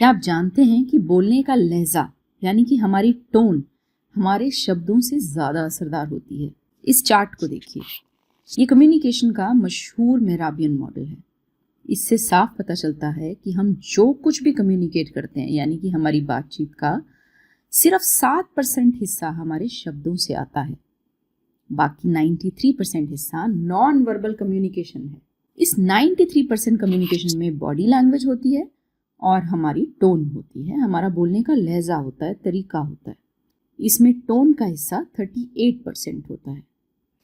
क्या आप जानते हैं कि बोलने का लहजा यानी कि हमारी टोन हमारे शब्दों से ज़्यादा असरदार होती है। इस चार्ट को देखिए, ये कम्युनिकेशन का मशहूर मेहराबियन मॉडल है। इससे साफ पता चलता है कि हम जो कुछ भी कम्युनिकेट करते हैं यानी कि हमारी बातचीत का सिर्फ 7% हिस्सा हमारे शब्दों से आता है, बाकी 93% हिस्सा नॉन वर्बल कम्युनिकेशन है। इस 93% कम्युनिकेशन में बॉडी लैंग्वेज होती है और हमारी टोन होती है, हमारा बोलने का लहजा होता है, तरीका होता है। इसमें टोन का हिस्सा 38% होता है।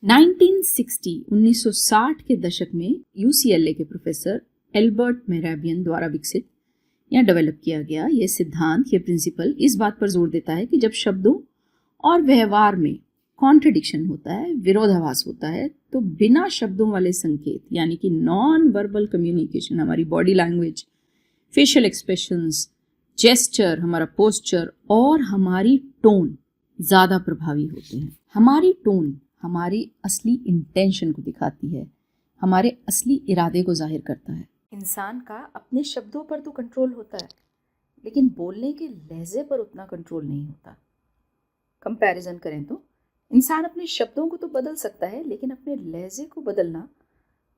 1960 के दशक में UCLA के प्रोफेसर एल्बर्ट मेहराबियन द्वारा विकसित या डेवलप किया गया यह सिद्धांत, ये प्रिंसिपल इस बात पर जोर देता है कि जब शब्दों और व्यवहार में कॉन्ट्रडिक्शन होता है, विरोधाभास होता है, तो बिना शब्दों वाले संकेत यानी कि नॉन वर्बल कम्युनिकेशन, हमारी body language, facial expressions, gesture, हमारा पोस्चर और हमारी टोन ज़्यादा प्रभावी होते हैं। हमारी टोन हमारी असली इंटेंशन को दिखाती है, हमारे असली इरादे को जाहिर करता है। इंसान का अपने शब्दों पर तो कंट्रोल होता है, लेकिन बोलने के लहजे पर उतना कंट्रोल नहीं होता। कंपैरिजन करें तो इंसान अपने शब्दों को तो बदल सकता है, लेकिन अपने लहजे को बदलना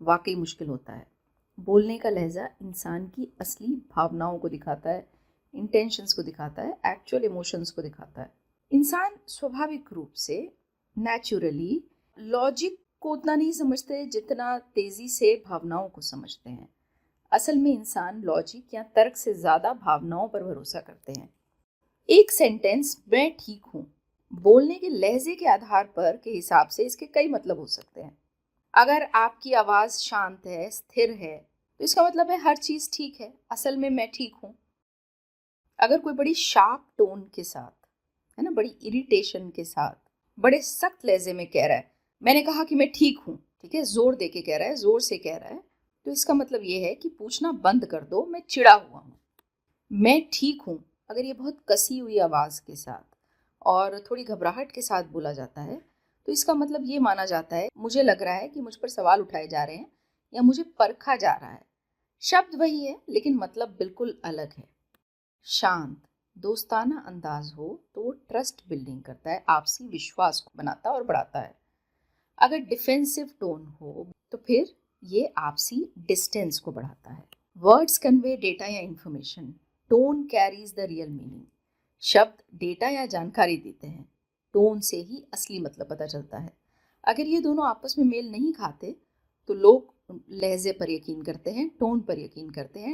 वाकई मुश्किल होता है। बोलने का लहजा इंसान की असली भावनाओं को दिखाता है, इंटेंशंस को दिखाता है, एक्चुअल इमोशंस को दिखाता है। इंसान स्वाभाविक रूप से नेचुरली लॉजिक को उतना नहीं समझते जितना तेजी से भावनाओं को समझते हैं। असल में इंसान लॉजिक या तर्क से ज़्यादा भावनाओं पर भरोसा करते हैं। एक सेंटेंस मैं ठीक हूँ बोलने के लहजे के आधार पर के हिसाब से इसके कई मतलब हो सकते हैं। अगर आपकी आवाज़ शांत है, स्थिर है, तो इसका मतलब है हर चीज़ ठीक है, असल में मैं ठीक हूँ। अगर कोई बड़ी शार्प टोन के साथ, है ना, बड़ी इरिटेशन के साथ, बड़े सख्त लहजे में कह रहा है मैंने कहा कि मैं ठीक हूँ, ठीक है, जोर दे के कह रहा है, जोर से कह रहा है, तो इसका मतलब ये है कि पूछना बंद कर दो, मैं चिढ़ा हुआ हूँ। मैं ठीक हूँ अगर ये बहुत कसी हुई आवाज़ के साथ और थोड़ी घबराहट के साथ बोला जाता है, तो इसका मतलब ये माना जाता है मुझे लग रहा है कि मुझ पर सवाल उठाए जा रहे हैं या मुझे परखा जा रहा है। शब्द वही है लेकिन मतलब बिल्कुल अलग है। शांत दोस्ताना अंदाज हो तो वो ट्रस्ट बिल्डिंग करता है, आपसी विश्वास को बनाता और बढ़ाता है। अगर डिफेंसिव टोन हो तो फिर ये आपसी डिस्टेंस को बढ़ाता है। वर्ड्स कन्वे डेटा या information, tone carries the real meaning. शब्द डेटा या जानकारी देते हैं, टोन से ही असली मतलब पता चलता है। अगर ये दोनों आपस में मेल नहीं खाते तो लोग लहजे पर यकीन करते हैं, टोन पर यकीन करते हैं।